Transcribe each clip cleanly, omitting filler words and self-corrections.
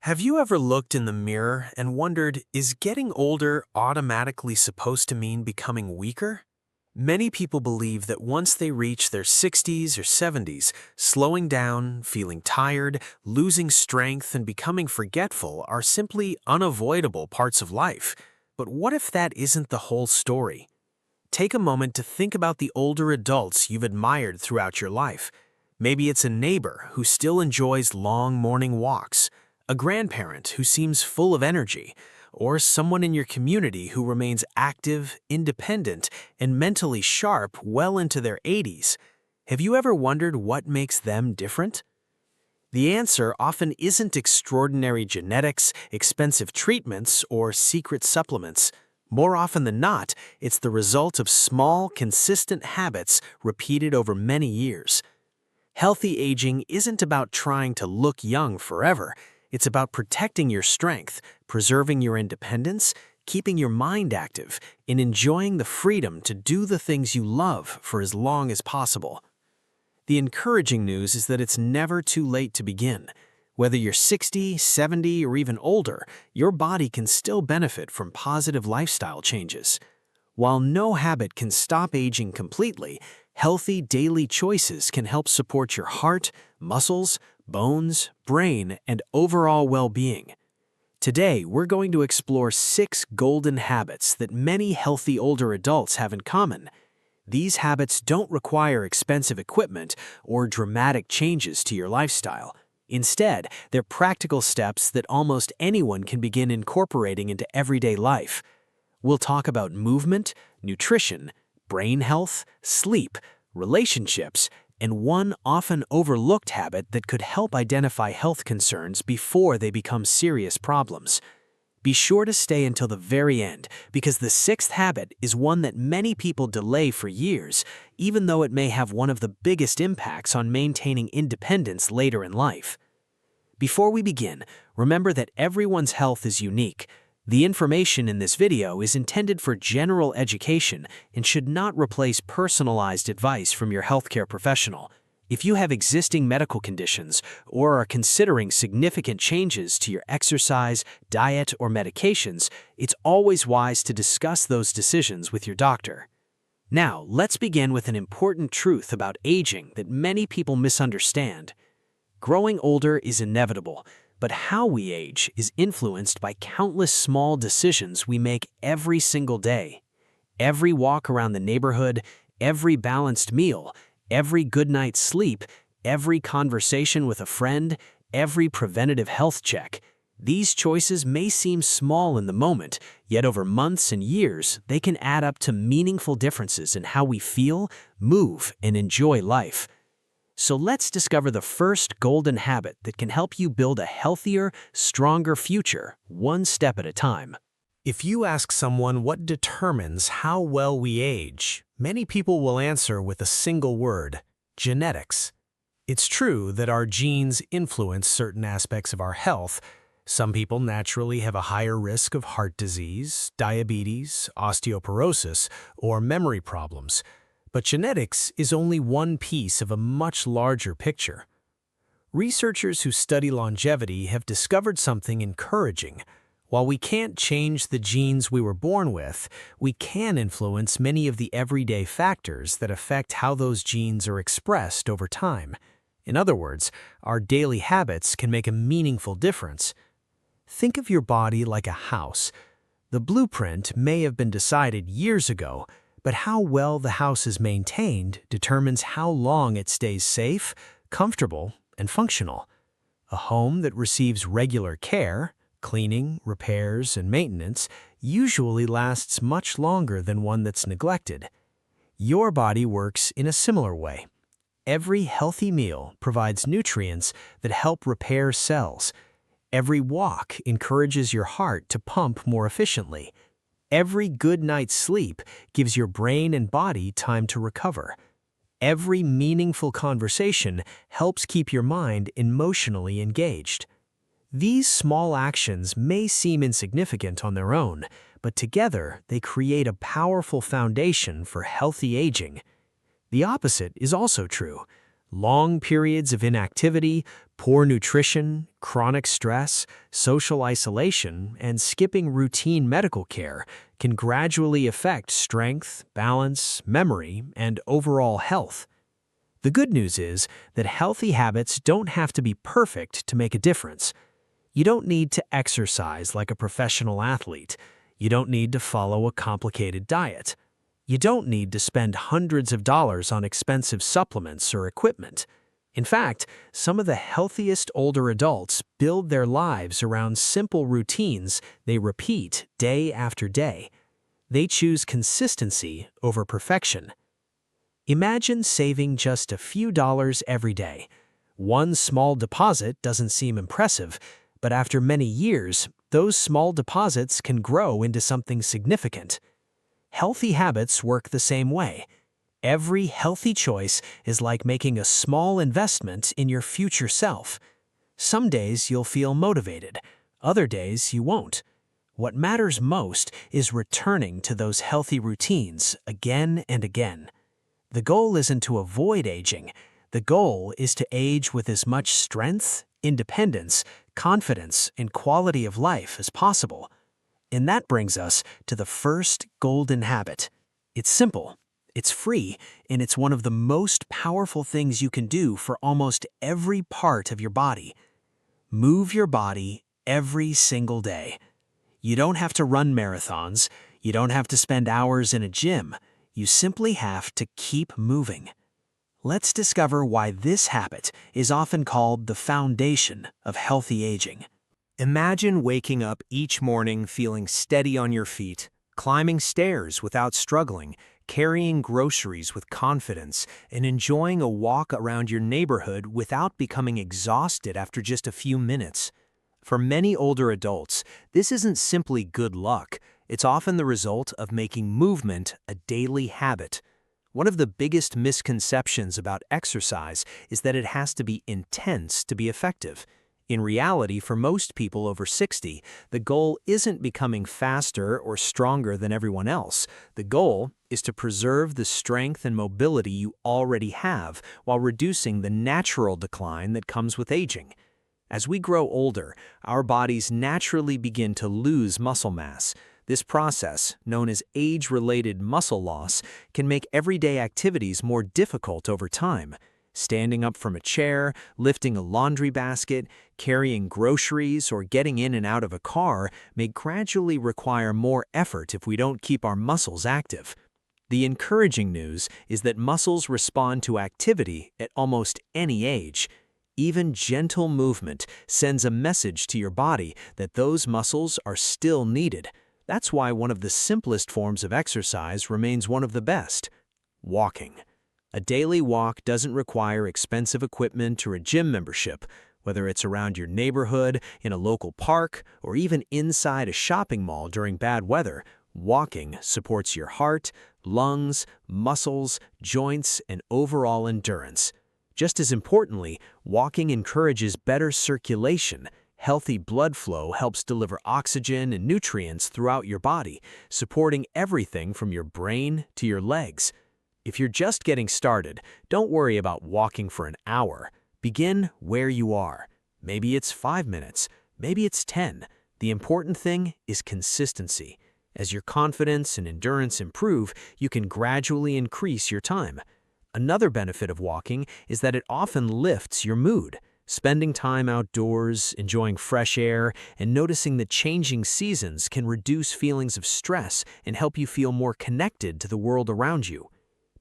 Have you ever looked in the mirror and wondered, is getting older automatically supposed to mean becoming weaker? Many people believe that once they reach their 60s or 70s, slowing down, feeling tired, losing strength, and becoming forgetful are simply unavoidable parts of life. But what if that isn't the whole story? Take a moment to think about the older adults you've admired throughout your life. Maybe it's a neighbor who still enjoys long morning walks, a grandparent who seems full of energy, or someone in your community who remains active, independent, and mentally sharp well into their 80s. Have you ever wondered what makes them different? The answer often isn't extraordinary genetics, expensive treatments, or secret supplements. More often than not, it's the result of small, consistent habits repeated over many years. Healthy aging isn't about trying to look young forever. It's about protecting your strength, preserving your independence, keeping your mind active, and enjoying the freedom to do the things you love for as long as possible. The encouraging news is that it's never too late to begin. Whether you're 60, 70, or even older, your body can still benefit from positive lifestyle changes. While no habit can stop aging completely, healthy daily choices can help support your heart, muscles, bones, brain, and overall well-being. Today, we're going to explore 6 golden habits that many healthy older adults have in common. These habits don't require expensive equipment or dramatic changes to your lifestyle. Instead, they're practical steps that almost anyone can begin incorporating into everyday life. We'll talk about movement, nutrition, brain health, sleep, relationships, and one often overlooked habit that could help identify health concerns before they become serious problems. Be sure to stay until the very end, because the 6th habit is one that many people delay for years, even though it may have one of the biggest impacts on maintaining independence later in life. Before we begin, remember that everyone's health is unique. The information in this video is intended for general education and should not replace personalized advice from your healthcare professional. If you have existing medical conditions or are considering significant changes to your exercise, diet, or medications, it's always wise to discuss those decisions with your doctor. Now, let's begin with an important truth about aging that many people misunderstand. Growing older is inevitable, but how we age is influenced by countless small decisions we make every single day. Every walk around the neighborhood, every balanced meal, every good night's sleep, every conversation with a friend, every preventative health check. These choices may seem small in the moment, yet over months and years, they can add up to meaningful differences in how we feel, move, and enjoy life. So let's discover the first golden habit that can help you build a healthier, stronger future, one step at a time. If you ask someone what determines how well we age, many people will answer with a single word: genetics. It's true that our genes influence certain aspects of our health. Some people naturally have a higher risk of heart disease, diabetes, osteoporosis, or memory problems. But genetics is only one piece of a much larger picture. Researchers who study longevity have discovered something encouraging. While we can't change the genes we were born with, we can influence many of the everyday factors that affect how those genes are expressed over time. In other words, our daily habits can make a meaningful difference. Think of your body like a house. The blueprint may have been decided years ago, but how well the house is maintained determines how long it stays safe, comfortable, and functional. A home that receives regular care, cleaning, repairs, and maintenance usually lasts much longer than one that's neglected. Your body works in a similar way. Every healthy meal provides nutrients that help repair cells. Every walk encourages your heart to pump more efficiently. Every good night's sleep gives your brain and body time to recover. Every meaningful conversation helps keep your mind emotionally engaged. These small actions may seem insignificant on their own, but together they create a powerful foundation for healthy aging. The opposite is also true. Long periods of inactivity, Poor nutrition, chronic stress, social isolation, and skipping routine medical care can gradually affect strength, balance, memory, and overall health. The good news is that healthy habits don't have to be perfect to make a difference. You don't need to exercise like a professional athlete. You don't need to follow a complicated diet. You don't need to spend hundreds of dollars on expensive supplements or equipment. In fact, some of the healthiest older adults build their lives around simple routines they repeat day after day. They choose consistency over perfection. Imagine saving just a few dollars every day. One small deposit doesn't seem impressive, but after many years, those small deposits can grow into something significant. Healthy habits work the same way. Every healthy choice is like making a small investment in your future self. Some days you'll feel motivated, other days you won't. What matters most is returning to those healthy routines again and again. The goal isn't to avoid aging. The goal is to age with as much strength, independence, confidence, and quality of life as possible. And that brings us to the first golden habit. It's simple. It's free, and it's one of the most powerful things you can do for almost every part of your body. Move your body every single day. You don't have to run marathons. You don't have to spend hours in a gym. You simply have to keep moving. Let's discover why this habit is often called the foundation of healthy aging. Imagine waking up each morning feeling steady on your feet, climbing stairs without struggling, carrying groceries with confidence, and enjoying a walk around your neighborhood without becoming exhausted after just a few minutes. For many older adults, this isn't simply good luck. It's often the result of making movement a daily habit. One of the biggest misconceptions about exercise is that it has to be intense to be effective. In reality, for most people over 60, the goal isn't becoming faster or stronger than everyone else. The goal is to preserve the strength and mobility you already have while reducing the natural decline that comes with aging. As we grow older, our bodies naturally begin to lose muscle mass. This process, known as age-related muscle loss, can make everyday activities more difficult over time. Standing up from a chair, lifting a laundry basket, carrying groceries, or getting in and out of a car may gradually require more effort if we don't keep our muscles active. The encouraging news is that muscles respond to activity at almost any age. Even gentle movement sends a message to your body that those muscles are still needed. That's why one of the simplest forms of exercise remains one of the best: walking. A daily walk doesn't require expensive equipment or a gym membership. Whether it's around your neighborhood, in a local park, or even inside a shopping mall during bad weather, walking supports your heart, lungs, muscles, joints, and overall endurance. Just as importantly, walking encourages better circulation. Healthy blood flow helps deliver oxygen and nutrients throughout your body, supporting everything from your brain to your legs. If you're just getting started, don't worry about walking for an hour. Begin where you are. Maybe it's 5 minutes, maybe it's 10. The important thing is consistency. As your confidence and endurance improve, you can gradually increase your time. Another benefit of walking is that it often lifts your mood. Spending time outdoors, enjoying fresh air, and noticing the changing seasons can reduce feelings of stress and help you feel more connected to the world around you.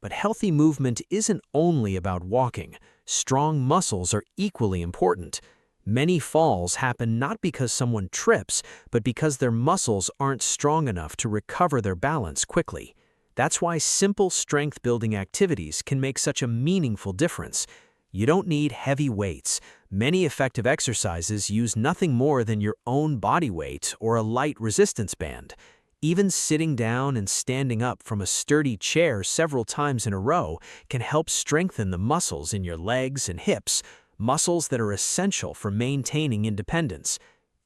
But healthy movement isn't only about walking. Strong muscles are equally important. Many falls happen not because someone trips, but because their muscles aren't strong enough to recover their balance quickly. That's why simple strength-building activities can make such a meaningful difference. You don't need heavy weights. Many effective exercises use nothing more than your own body weight or a light resistance band. Even sitting down and standing up from a sturdy chair several times in a row can help strengthen the muscles in your legs and hips, muscles that are essential for maintaining independence.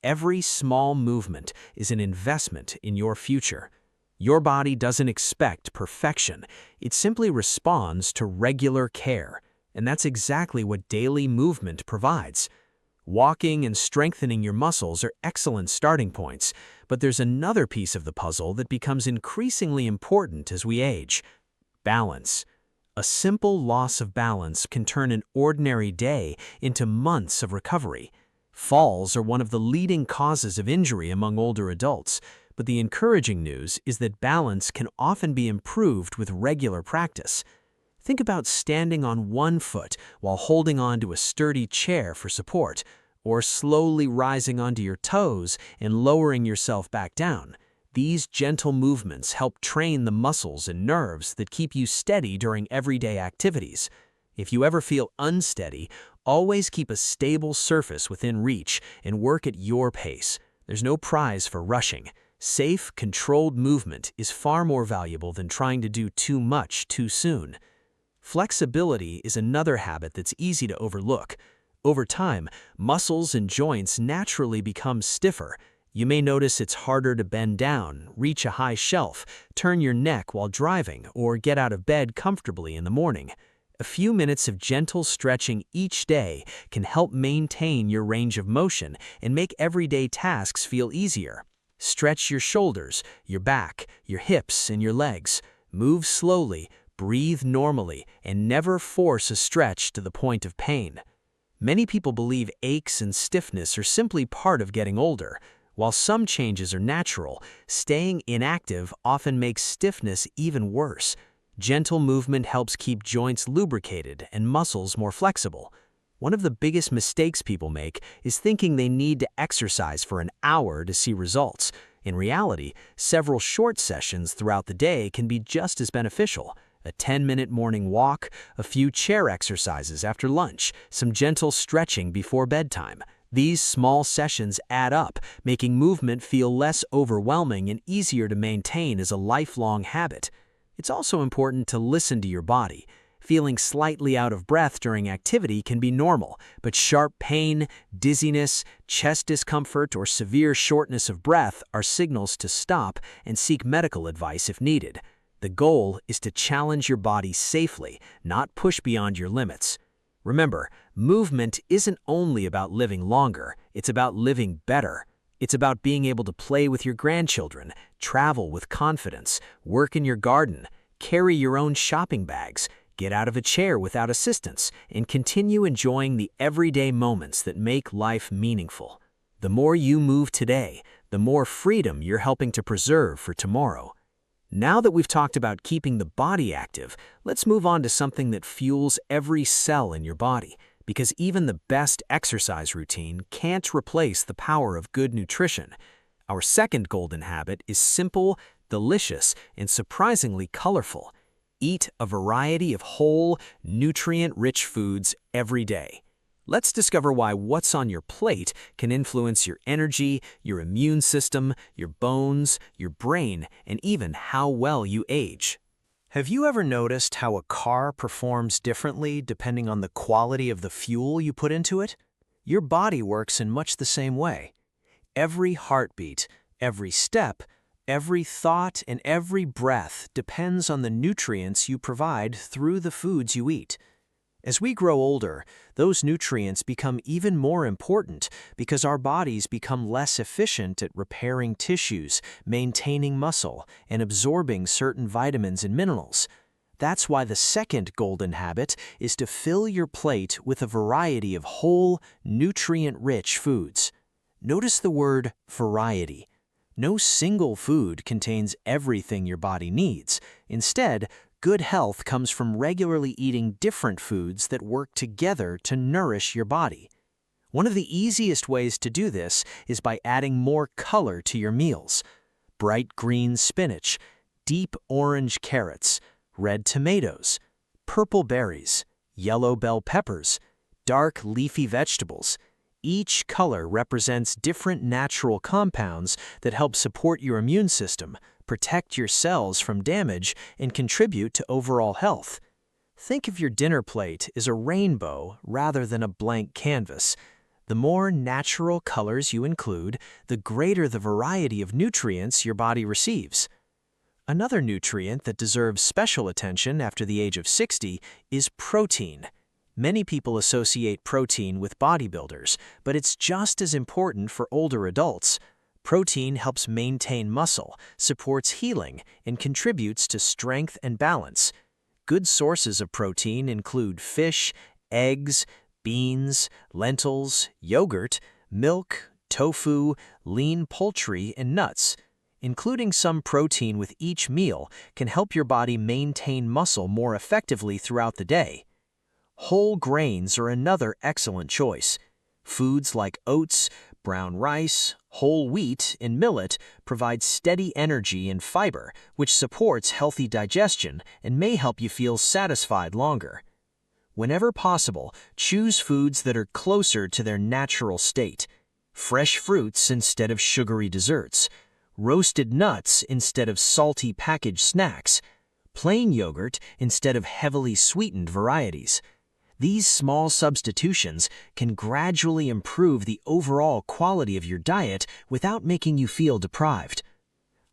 Every small movement is an investment in your future. Your body doesn't expect perfection. It simply responds to regular care. And that's exactly what daily movement provides. Walking and strengthening your muscles are excellent starting points, but there's another piece of the puzzle that becomes increasingly important as we age: balance. A simple loss of balance can turn an ordinary day into months of recovery. Falls are one of the leading causes of injury among older adults, but the encouraging news is that balance can often be improved with regular practice. Think about standing on one foot while holding onto a sturdy chair for support, or slowly rising onto your toes and lowering yourself back down. These gentle movements help train the muscles and nerves that keep you steady during everyday activities. If you ever feel unsteady, always keep a stable surface within reach and work at your pace. There's no prize for rushing. Safe, controlled movement is far more valuable than trying to do too much too soon. Flexibility is another habit that's easy to overlook. Over time, muscles and joints naturally become stiffer. You may notice it's harder to bend down, reach a high shelf, turn your neck while driving, or get out of bed comfortably in the morning. A few minutes of gentle stretching each day can help maintain your range of motion and make everyday tasks feel easier. Stretch your shoulders, your back, your hips, and your legs. Move slowly, breathe normally, and never force a stretch to the point of pain. Many people believe aches and stiffness are simply part of getting older. While some changes are natural, staying inactive often makes stiffness even worse. Gentle movement helps keep joints lubricated and muscles more flexible. One of the biggest mistakes people make is thinking they need to exercise for an hour to see results. In reality, several short sessions throughout the day can be just as beneficial. A 10-minute morning walk, a few chair exercises after lunch, some gentle stretching before bedtime. These small sessions add up, making movement feel less overwhelming and easier to maintain as a lifelong habit. It's also important to listen to your body. Feeling slightly out of breath during activity can be normal, but sharp pain, dizziness, chest discomfort, or severe shortness of breath are signals to stop and seek medical advice if needed. The goal is to challenge your body safely, not push beyond your limits. Remember, movement isn't only about living longer, it's about living better. It's about being able to play with your grandchildren, travel with confidence, work in your garden, carry your own shopping bags, get out of a chair without assistance, and continue enjoying the everyday moments that make life meaningful. The more you move today, the more freedom you're helping to preserve for tomorrow. Now that we've talked about keeping the body active, let's move on to something that fuels every cell in your body, because even the best exercise routine can't replace the power of good nutrition. Our second golden habit is simple, delicious, and surprisingly colorful. Eat a variety of whole, nutrient-rich foods every day. Let's discover why what's on your plate can influence your energy, your immune system, your bones, your brain, and even how well you age. Have you ever noticed how a car performs differently depending on the quality of the fuel you put into it? Your body works in much the same way. Every heartbeat, every step, every thought, and every breath depends on the nutrients you provide through the foods you eat. As we grow older, those nutrients become even more important because our bodies become less efficient at repairing tissues, maintaining muscle, and absorbing certain vitamins and minerals. That's why the second golden habit is to fill your plate with a variety of whole, nutrient-rich foods. Notice the word variety. No single food contains everything your body needs. Instead, good health comes from regularly eating different foods that work together to nourish your body. One of the easiest ways to do this is by adding more color to your meals. Bright green spinach, deep orange carrots, red tomatoes, purple berries, yellow bell peppers, dark leafy vegetables. Each color represents different natural compounds that help support your immune system, protect your cells from damage, and contribute to overall health. Think of your dinner plate as a rainbow rather than a blank canvas. The more natural colors you include, the greater the variety of nutrients your body receives. Another nutrient that deserves special attention after the age of 60 is protein. Many people associate protein with bodybuilders, but it's just as important for older adults. Protein helps maintain muscle, supports healing, and contributes to strength and balance. Good sources of protein include fish, eggs, beans, lentils, yogurt, milk, tofu, lean poultry, and nuts. Including some protein with each meal can help your body maintain muscle more effectively throughout the day. Whole grains are another excellent choice. Foods like oats, brown rice, whole wheat, and millet provide steady energy and fiber, which supports healthy digestion and may help you feel satisfied longer. Whenever possible, choose foods that are closer to their natural state. Fresh fruits instead of sugary desserts, roasted nuts instead of salty packaged snacks, plain yogurt instead of heavily sweetened varieties. These small substitutions can gradually improve the overall quality of your diet without making you feel deprived.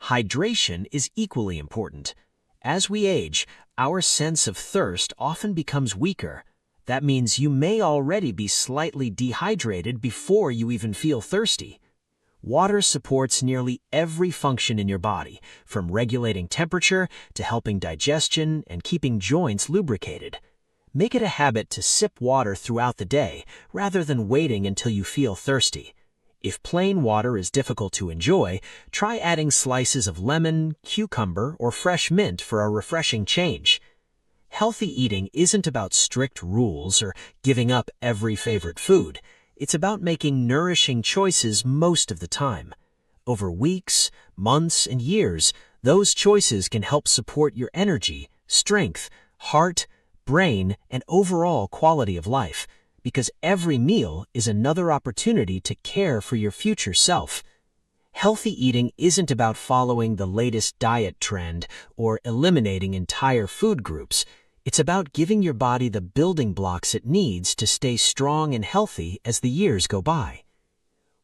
Hydration is equally important. As we age, our sense of thirst often becomes weaker. That means you may already be slightly dehydrated before you even feel thirsty. Water supports nearly every function in your body, from regulating temperature to helping digestion and keeping joints lubricated. Make it a habit to sip water throughout the day rather than waiting until you feel thirsty. If plain water is difficult to enjoy, try adding slices of lemon, cucumber, or fresh mint for a refreshing change. Healthy eating isn't about strict rules or giving up every favorite food. It's about making nourishing choices most of the time. Over weeks, months, and years, those choices can help support your energy, strength, heart, brain, and overall quality of life, because every meal is another opportunity to care for your future self. Healthy eating isn't about following the latest diet trend or eliminating entire food groups. It's about giving your body the building blocks it needs to stay strong and healthy as the years go by.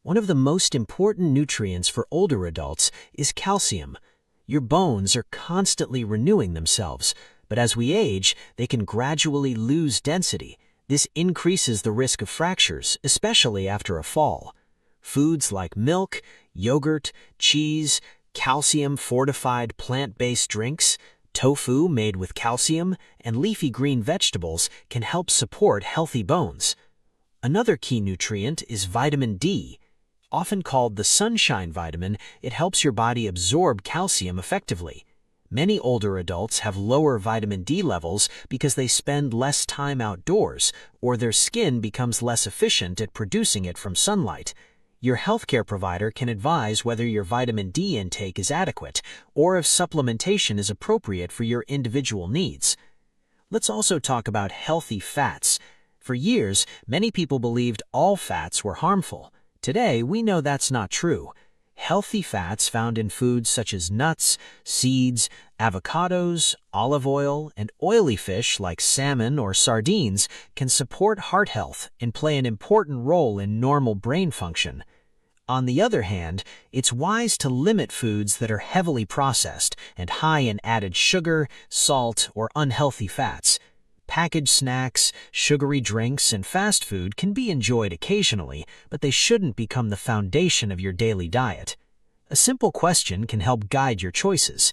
One of the most important nutrients for older adults is calcium. Your bones are constantly renewing themselves, but as we age, they can gradually lose density. This increases the risk of fractures, especially after a fall. Foods like milk, yogurt, cheese, calcium-fortified plant-based drinks, tofu made with calcium, and leafy green vegetables can help support healthy bones. Another key nutrient is vitamin D. Often called the sunshine vitamin, it helps your body absorb calcium effectively. Many older adults have lower vitamin D levels because they spend less time outdoors, or their skin becomes less efficient at producing it from sunlight. Your healthcare provider can advise whether your vitamin D intake is adequate, or if supplementation is appropriate for your individual needs. Let's also talk about healthy fats. For years, many people believed all fats were harmful. Today, we know that's not true. Healthy fats found in foods such as nuts, seeds, avocados, olive oil, and oily fish like salmon or sardines can support heart health and play an important role in normal brain function. On the other hand, it's wise to limit foods that are heavily processed and high in added sugar, salt, or unhealthy fats. Packaged snacks, sugary drinks, and fast food can be enjoyed occasionally, but they shouldn't become the foundation of your daily diet. A simple question can help guide your choices.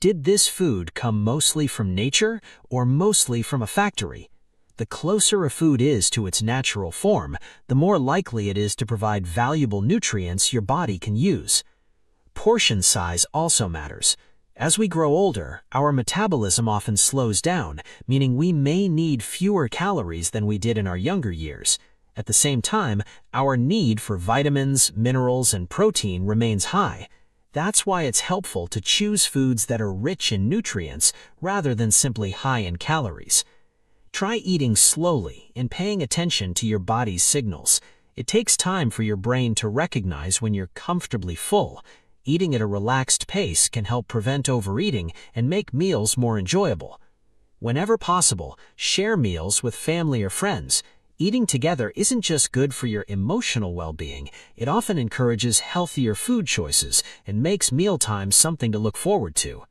Did this food come mostly from nature or mostly from a factory? The closer a food is to its natural form, the more likely it is to provide valuable nutrients your body can use. Portion size also matters. As we grow older, our metabolism often slows down, meaning we may need fewer calories than we did in our younger years. At the same time, our need for vitamins, minerals, and protein remains high. That's why it's helpful to choose foods that are rich in nutrients rather than simply high in calories. Try eating slowly and paying attention to your body's signals. It takes time for your brain to recognize when you're comfortably full. Eating at a relaxed pace can help prevent overeating and make meals more enjoyable. Whenever possible, share meals with family or friends. Eating together isn't just good for your emotional well-being, it often encourages healthier food choices and makes mealtime something to look forward to.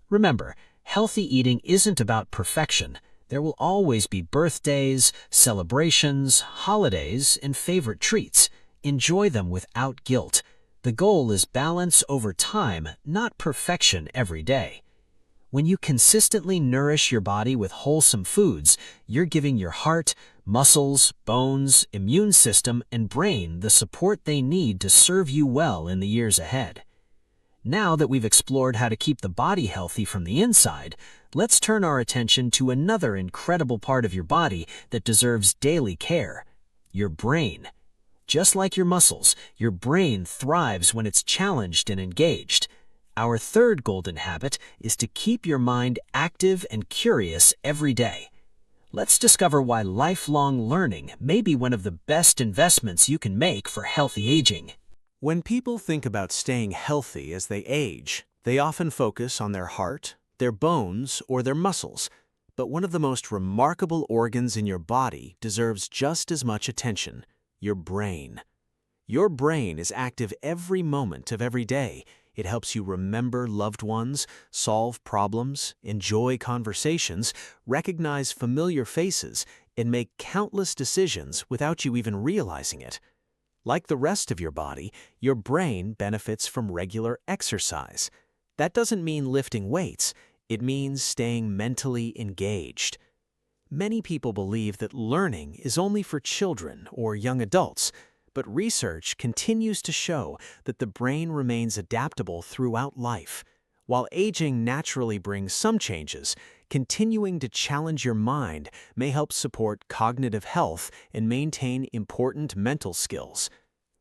Remember, healthy eating isn't about perfection. There will always be birthdays, celebrations, holidays, and favorite treats. Enjoy them without guilt. The goal is balance over time, not perfection every day. When you consistently nourish your body with wholesome foods, you're giving your heart, muscles, bones, immune system, and brain the support they need to serve you well in the years ahead. Now that we've explored how to keep the body healthy from the inside, let's turn our attention to another incredible part of your body that deserves daily care: your brain. Just like your muscles, your brain thrives when it's challenged and engaged. Our third golden habit is to keep your mind active and curious every day. Let's discover why lifelong learning may be one of the best investments you can make for healthy aging. When people think about staying healthy as they age, they often focus on their heart, their bones, or their muscles. But one of the most remarkable organs in your body deserves just as much attention: your brain. Your brain is active every moment of every day. It helps you remember loved ones, solve problems, enjoy conversations, recognize familiar faces, and make countless decisions without you even realizing it. Like the rest of your body, your brain benefits from regular exercise. That doesn't mean lifting weights. It means staying mentally engaged. Many people believe that learning is only for children or young adults, but research continues to show that the brain remains adaptable throughout life. While aging naturally brings some changes, continuing to challenge your mind may help support cognitive health and maintain important mental skills.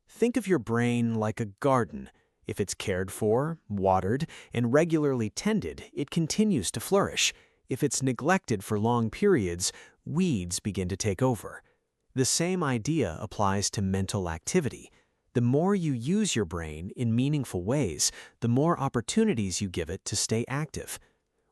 Think of your brain like a garden. If it's cared for, watered, and regularly tended, it continues to flourish. If it's neglected for long periods, weeds begin to take over. The same idea applies to mental activity. The more you use your brain in meaningful ways, the more opportunities you give it to stay active.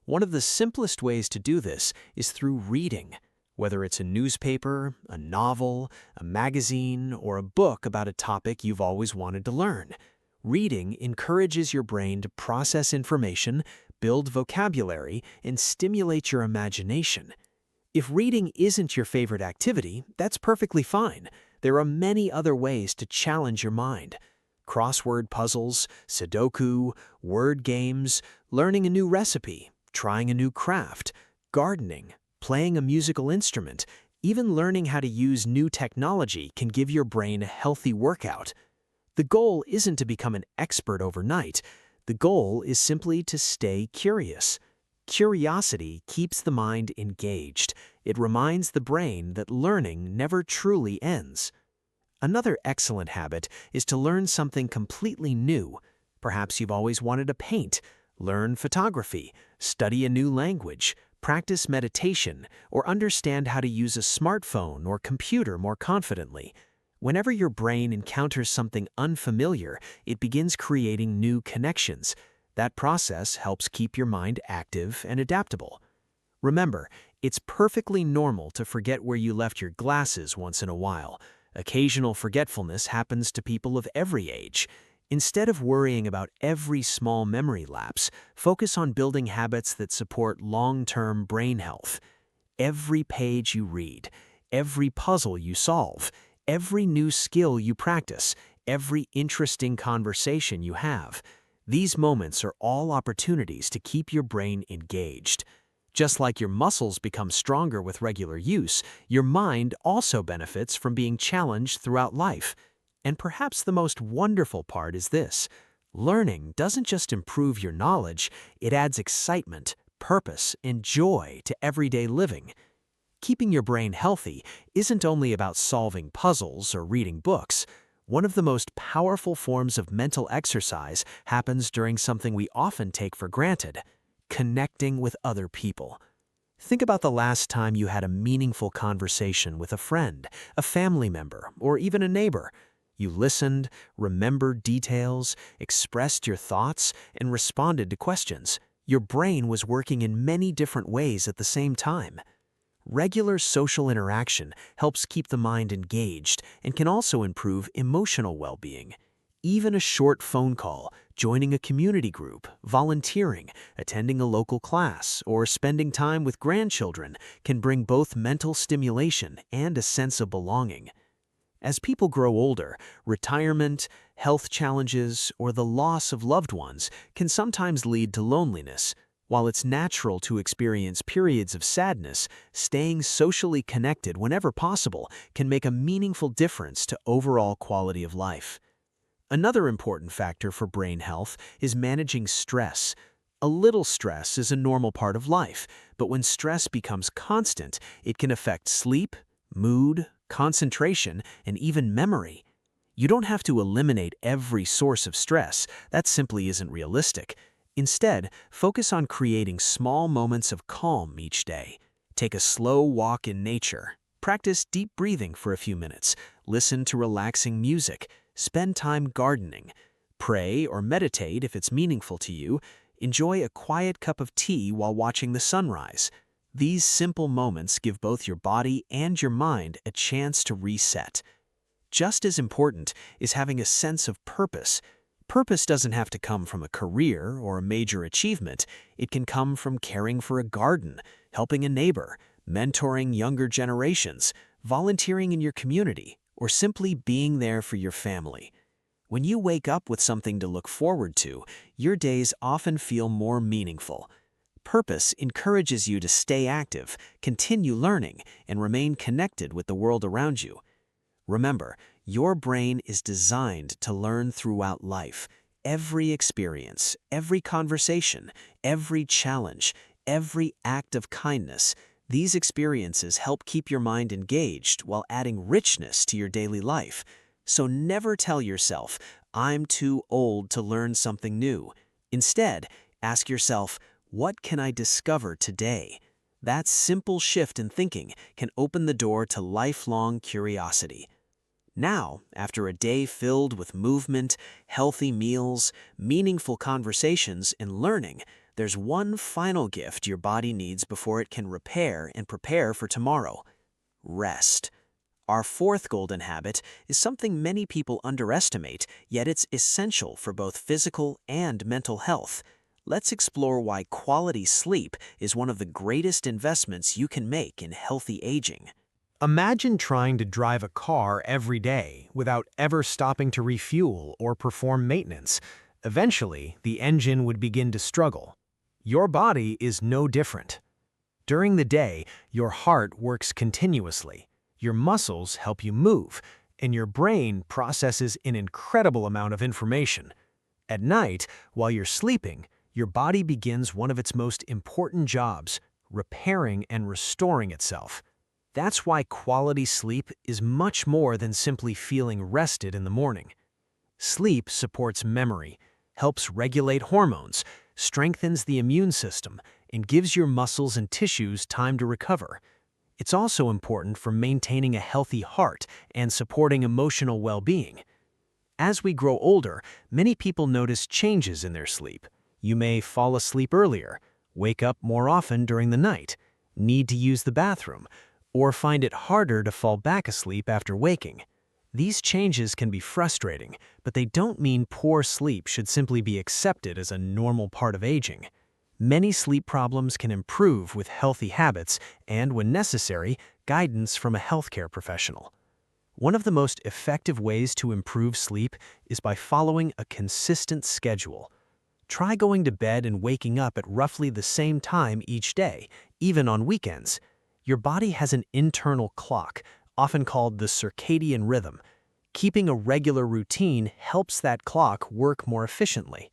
One of the simplest ways to do this is through reading. Whether it's a newspaper, a novel, a magazine, or a book about a topic you've always wanted to learn, reading encourages your brain to process information, build vocabulary, and stimulate your imagination. If reading isn't your favorite activity, that's perfectly fine. There are many other ways to challenge your mind. Crossword puzzles, Sudoku, word games, learning a new recipe, trying a new craft, gardening, playing a musical instrument, even learning how to use new technology can give your brain a healthy workout. The goal isn't to become an expert overnight. The goal is simply to stay curious. Curiosity keeps the mind engaged. It reminds the brain that learning never truly ends. Another excellent habit is to learn something completely new. Perhaps you've always wanted to paint, learn photography, study a new language, practice meditation, or understand how to use a smartphone or computer more confidently. Whenever your brain encounters something unfamiliar, it begins creating new connections. That process helps keep your mind active and adaptable. Remember, it's perfectly normal to forget where you left your glasses once in a while. Occasional forgetfulness happens to people of every age. Instead of worrying about every small memory lapse, focus on building habits that support long-term brain health. Every page you read, every puzzle you solve, every new skill you practice, every interesting conversation you have, these moments are all opportunities to keep your brain engaged. Just like your muscles become stronger with regular use, your mind also benefits from being challenged throughout life. And perhaps the most wonderful part is this: learning doesn't just improve your knowledge, it adds excitement, purpose, and joy to everyday living. Keeping your brain healthy isn't only about solving puzzles or reading books. One of the most powerful forms of mental exercise happens during something we often take for granted: connecting with other people. Think about the last time you had a meaningful conversation with a friend, a family member, or even a neighbor. You listened, remembered details, expressed your thoughts, and responded to questions. Your brain was working in many different ways at the same time. Regular social interaction helps keep the mind engaged and can also improve emotional well-being. Even a short phone call, Joining a community group, volunteering, attending a local class, or spending time with grandchildren can bring both mental stimulation and a sense of belonging. As people grow older, retirement, health challenges, or the loss of loved ones can sometimes lead to loneliness. While it's natural to experience periods of sadness, staying socially connected whenever possible can make a meaningful difference to overall quality of life. Another important factor for brain health is managing stress. A little stress is a normal part of life, but when stress becomes constant, it can affect sleep, mood, concentration, and even memory. You don't have to eliminate every source of stress. That simply isn't realistic. Instead, focus on creating small moments of calm each day. Take a slow walk in nature. Practice deep breathing for a few minutes. Listen to relaxing music. Spend time gardening. Pray or meditate if it's meaningful to you. Enjoy a quiet cup of tea while watching the sunrise. These simple moments give both your body and your mind a chance to reset. Just as important is having a sense of purpose. Purpose doesn't have to come from a career or a major achievement. It can come from caring for a garden, helping a neighbor, mentoring younger generations, volunteering in your community, or simply being there for your family. When you wake up with something to look forward to, your days often feel more meaningful. Purpose encourages you to stay active, continue learning, and remain connected with the world around you. Remember, your brain is designed to learn throughout life. Every experience, every conversation, every challenge, every act of kindness, these experiences help keep your mind engaged while adding richness to your daily life. So never tell yourself, "I'm too old to learn something new." Instead, ask yourself, "What can I discover today?" That simple shift in thinking can open the door to lifelong curiosity. Now, after a day filled with movement, healthy meals, meaningful conversations, and learning, there's one final gift your body needs before it can repair and prepare for tomorrow: rest. Our fourth golden habit is something many people underestimate, yet it's essential for both physical and mental health. Let's explore why quality sleep is one of the greatest investments you can make in healthy aging. Imagine trying to drive a car every day without ever stopping to refuel or perform maintenance. Eventually, the engine would begin to struggle. Your body is no different. During the day, your heart works continuously, your muscles help you move, and your brain processes an incredible amount of information. At night, while you're sleeping, your body begins one of its most important jobs: repairing and restoring itself. That's why quality sleep is much more than simply feeling rested in the morning. Sleep supports memory, helps regulate hormones, strengthens the immune system, and gives your muscles and tissues time to recover. It's also important for maintaining a healthy heart and supporting emotional well-being. As we grow older, many people notice changes in their sleep. You may fall asleep earlier, wake up more often during the night, need to use the bathroom, or find it harder to fall back asleep after waking. These changes can be frustrating, but they don't mean poor sleep should simply be accepted as a normal part of aging. Many sleep problems can improve with healthy habits and, when necessary, guidance from a healthcare professional. One of the most effective ways to improve sleep is by following a consistent schedule. Try going to bed and waking up at roughly the same time each day, even on weekends. Your body has an internal clock, often called the circadian rhythm. Keeping a regular routine helps that clock work more efficiently.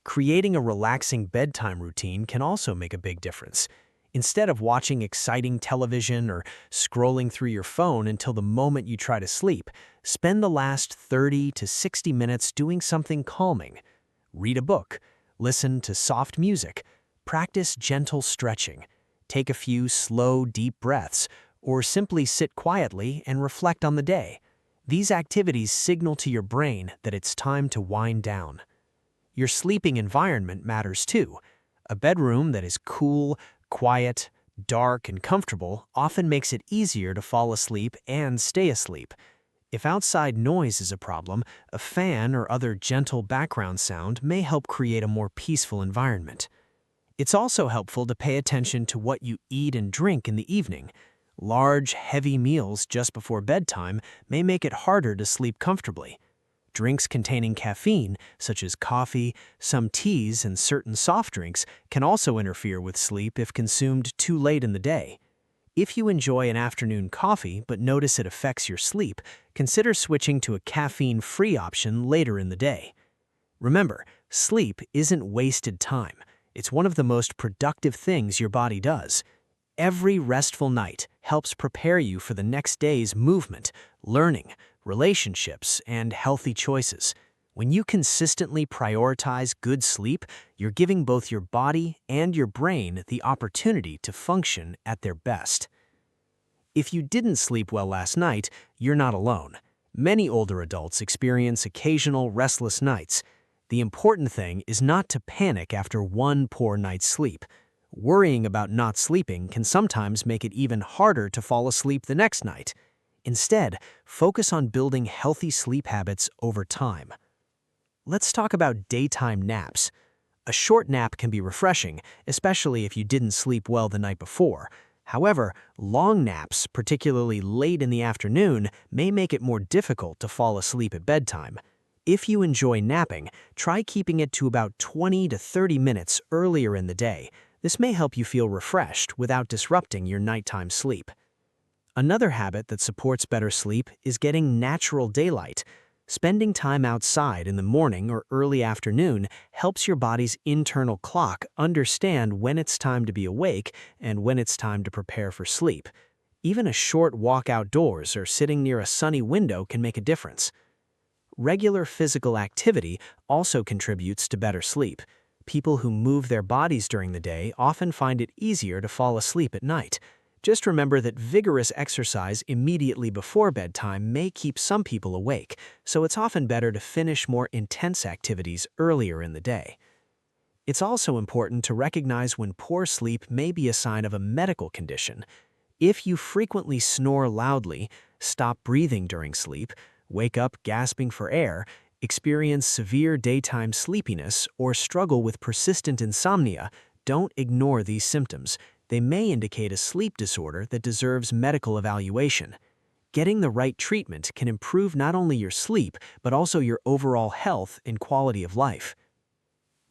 Creating a relaxing bedtime routine can also make a big difference. Instead of watching exciting television or scrolling through your phone until the moment you try to sleep, spend the last 30 to 60 minutes doing something calming. Read a book, listen to soft music, practice gentle stretching, take a few slow, deep breaths, or simply sit quietly and reflect on the day. These activities signal to your brain that it's time to wind down. Your sleeping environment matters too. A bedroom that is cool, quiet, dark, and comfortable often makes it easier to fall asleep and stay asleep. If outside noise is a problem, a fan or other gentle background sound may help create a more peaceful environment. It's also helpful to pay attention to what you eat and drink in the evening. Large, heavy meals just before bedtime may make it harder to sleep comfortably. Drinks containing caffeine, such as coffee, some teas, and certain soft drinks, can also interfere with sleep if consumed too late in the day. If you enjoy an afternoon coffee but notice it affects your sleep, consider switching to a caffeine-free option later in the day. Remember, sleep isn't wasted time. It's one of the most productive things your body does. Every restful night helps prepare you for the next day's movement, learning, relationships, and healthy choices. When you consistently prioritize good sleep, you're giving both your body and your brain the opportunity to function at their best. If you didn't sleep well last night, you're not alone. Many older adults experience occasional restless nights. The important thing is not to panic after one poor night's sleep. Worrying about not sleeping can sometimes make it even harder to fall asleep the next night. Instead, focus on building healthy sleep habits over time. Let's talk about daytime naps. A short nap can be refreshing, especially if you didn't sleep well the night before. However, long naps, particularly late in the afternoon, may make it more difficult to fall asleep at bedtime. If you enjoy napping, try keeping it to about 20 to 30 minutes earlier in the day. This may help you feel refreshed without disrupting your nighttime sleep. Another habit that supports better sleep is getting natural daylight. Spending time outside in the morning or early afternoon helps your body's internal clock understand when it's time to be awake and when it's time to prepare for sleep. Even a short walk outdoors or sitting near a sunny window can make a difference. Regular physical activity also contributes to better sleep. People who move their bodies during the day often find it easier to fall asleep at night. Just remember that vigorous exercise immediately before bedtime may keep some people awake, so it's often better to finish more intense activities earlier in the day. It's also important to recognize when poor sleep may be a sign of a medical condition. If you frequently snore loudly, stop breathing during sleep, wake up gasping for air, experience severe daytime sleepiness, or struggle with persistent insomnia, don't ignore these symptoms. They may indicate a sleep disorder that deserves medical evaluation. Getting the right treatment can improve not only your sleep, but also your overall health and quality of life.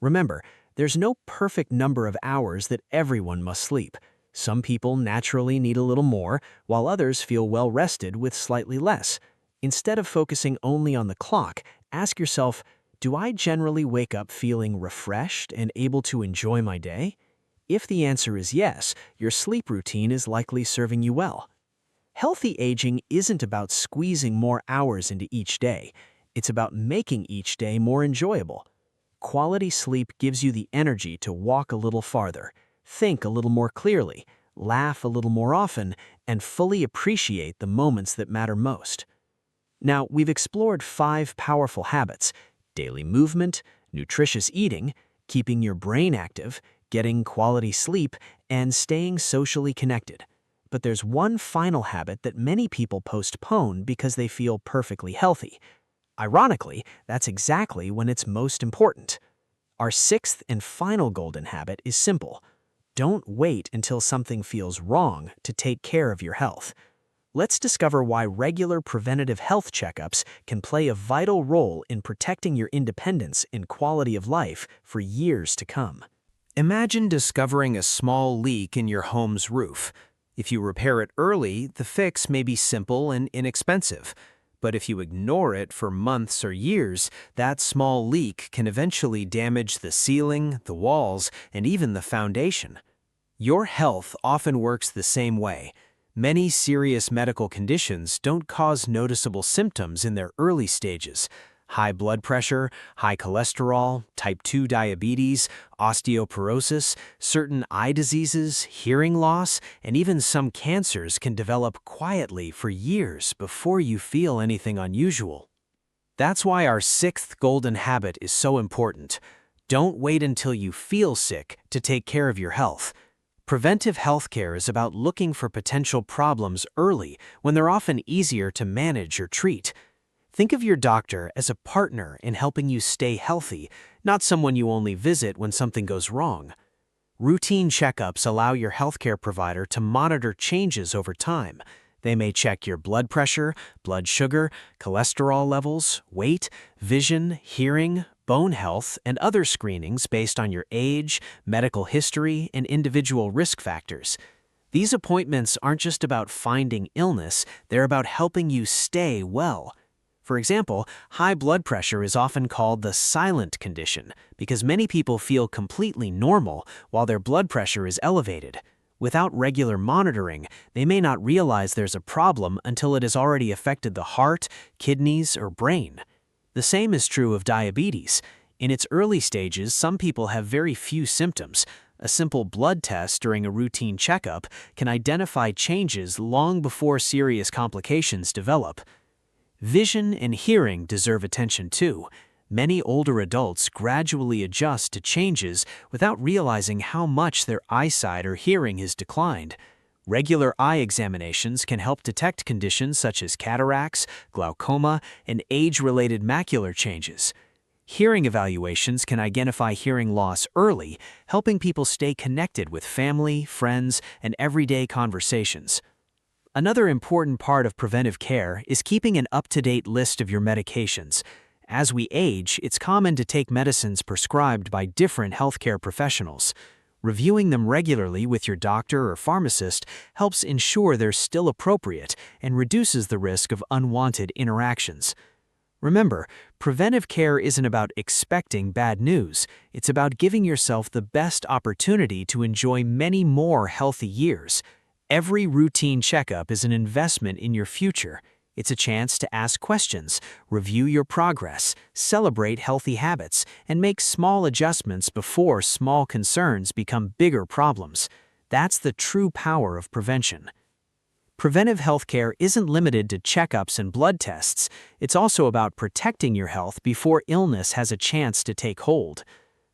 Remember, there's no perfect number of hours that everyone must sleep. Some people naturally need a little more, while others feel well rested with slightly less. Instead of focusing only on the clock, ask yourself, do I generally wake up feeling refreshed and able to enjoy my day? If the answer is yes, your sleep routine is likely serving you well. Healthy aging isn't about squeezing more hours into each day. It's about making each day more enjoyable. Quality sleep gives you the energy to walk a little farther, think a little more clearly, laugh a little more often, and fully appreciate the moments that matter most. Now, we've explored 5 powerful habits: daily movement, nutritious eating, keeping your brain active, getting quality sleep, and staying socially connected. But there's one final habit that many people postpone because they feel perfectly healthy. Ironically, that's exactly when it's most important. Our 6th and final golden habit is simple. Don't wait until something feels wrong to take care of your health. Let's discover why regular preventative health checkups can play a vital role in protecting your independence and quality of life for years to come. Imagine discovering a small leak in your home's roof. If you repair it early, the fix may be simple and inexpensive. But if you ignore it for months or years, that small leak can eventually damage the ceiling, the walls, and even the foundation. Your health often works the same way. Many serious medical conditions don't cause noticeable symptoms in their early stages. High blood pressure, high cholesterol, type 2 diabetes, osteoporosis, certain eye diseases, hearing loss, and even some cancers can develop quietly for years before you feel anything unusual. That's why our 6th golden habit is so important. Don't wait until you feel sick to take care of your health. Preventive healthcare is about looking for potential problems early when they're often easier to manage or treat. Think of your doctor as a partner in helping you stay healthy, not someone you only visit when something goes wrong. Routine checkups allow your healthcare provider to monitor changes over time. They may check your blood pressure, blood sugar, cholesterol levels, weight, vision, hearing, bone health, and other screenings based on your age, medical history, and individual risk factors. These appointments aren't just about finding illness, they're about helping you stay well. For example, high blood pressure is often called the silent condition because many people feel completely normal while their blood pressure is elevated. Without regular monitoring, they may not realize there's a problem until it has already affected the heart, kidneys, or brain. The same is true of diabetes. In its early stages, some people have very few symptoms. A simple blood test during a routine checkup can identify changes long before serious complications develop. Vision and hearing deserve attention too. Many older adults gradually adjust to changes without realizing how much their eyesight or hearing has declined. Regular eye examinations can help detect conditions such as cataracts, glaucoma, and age-related macular changes. Hearing evaluations can identify hearing loss early, helping people stay connected with family, friends, and everyday conversations. Another important part of preventive care is keeping an up-to-date list of your medications. As we age, it's common to take medicines prescribed by different healthcare professionals. Reviewing them regularly with your doctor or pharmacist helps ensure they're still appropriate and reduces the risk of unwanted interactions. Remember, preventive care isn't about expecting bad news. It's about giving yourself the best opportunity to enjoy many more healthy years. Every routine checkup is an investment in your future. It's a chance to ask questions, review your progress, celebrate healthy habits, and make small adjustments before small concerns become bigger problems. That's the true power of prevention. Preventive healthcare isn't limited to checkups and blood tests. It's also about protecting your health before illness has a chance to take hold.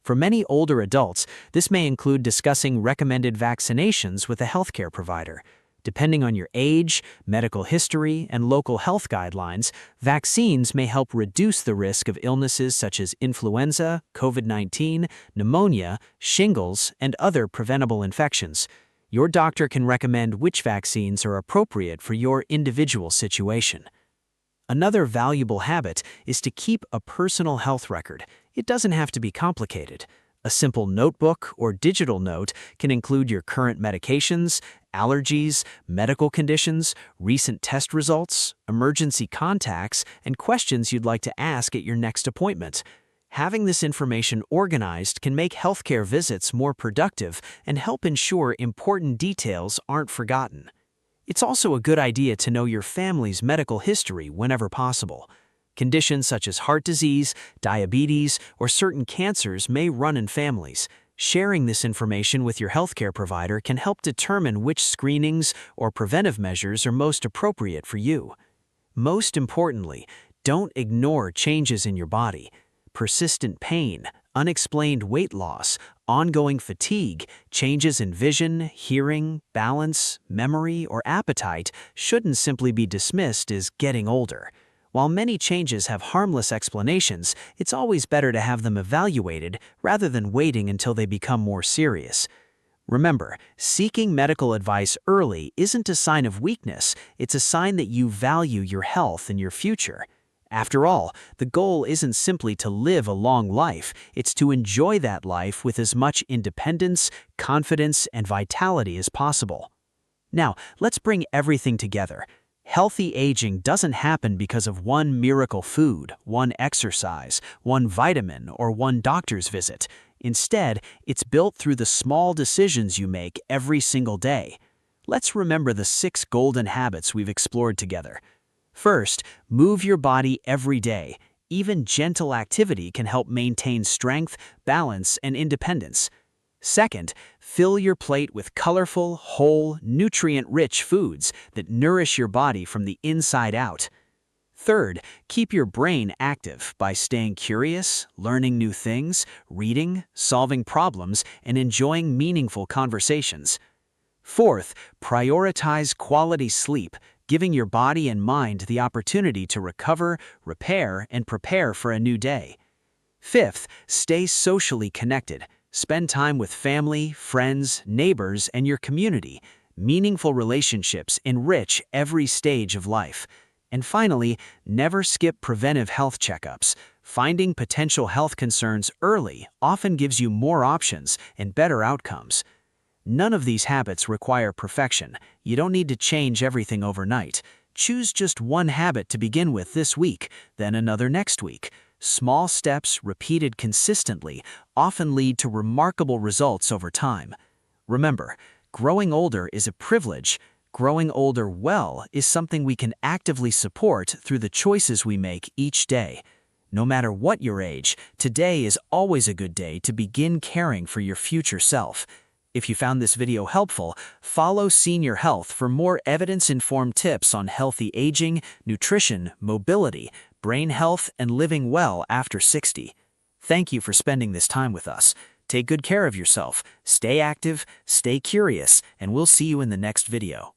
For many older adults, this may include discussing recommended vaccinations with a healthcare provider. Depending on your age, medical history, and local health guidelines, vaccines may help reduce the risk of illnesses such as influenza, COVID-19, pneumonia, shingles, and other preventable infections. Your doctor can recommend which vaccines are appropriate for your individual situation. Another valuable habit is to keep a personal health record. It doesn't have to be complicated. A simple notebook or digital note can include your current medications, allergies, medical conditions, recent test results, emergency contacts, and questions you'd like to ask at your next appointment. Having this information organized can make healthcare visits more productive and help ensure important details aren't forgotten. It's also a good idea to know your family's medical history whenever possible. Conditions such as heart disease, diabetes, or certain cancers may run in families. Sharing this information with your healthcare provider can help determine which screenings or preventive measures are most appropriate for you. Most importantly, don't ignore changes in your body. Persistent pain, unexplained weight loss, ongoing fatigue, changes in vision, hearing, balance, memory, or appetite shouldn't simply be dismissed as getting older. While many changes have harmless explanations, it's always better to have them evaluated rather than waiting until they become more serious. Remember, seeking medical advice early isn't a sign of weakness, it's a sign that you value your health and your future. After all, the goal isn't simply to live a long life, it's to enjoy that life with as much independence, confidence, and vitality as possible. Now, let's bring everything together. Healthy aging doesn't happen because of one miracle food, one exercise, one vitamin, or one doctor's visit. Instead, it's built through the small decisions you make every single day. Let's remember the 6 golden habits we've explored together. First, move your body every day. Even gentle activity can help maintain strength, balance, and independence. Second, fill your plate with colorful, whole, nutrient-rich foods that nourish your body from the inside out. Third, keep your brain active by staying curious, learning new things, reading, solving problems, and enjoying meaningful conversations. Fourth, prioritize quality sleep, giving your body and mind the opportunity to recover, repair, and prepare for a new day. Fifth, stay socially connected. Spend time with family, friends, neighbors, and your community. Meaningful relationships enrich every stage of life. And finally, never skip preventive health checkups. Finding potential health concerns early often gives you more options and better outcomes. None of these habits require perfection. You don't need to change everything overnight. Choose just one habit to begin with this week, then another next week. Small steps, repeated consistently, often lead to remarkable results over time. Remember, growing older is a privilege. Growing older well is something we can actively support through the choices we make each day. No matter what your age, today is always a good day to begin caring for your future self. If you found this video helpful, follow Senior Health for more evidence-informed tips on healthy aging, nutrition, mobility, brain health, and living well after 60. Thank you for spending this time with us. Take good care of yourself, stay active, stay curious, and we'll see you in the next video.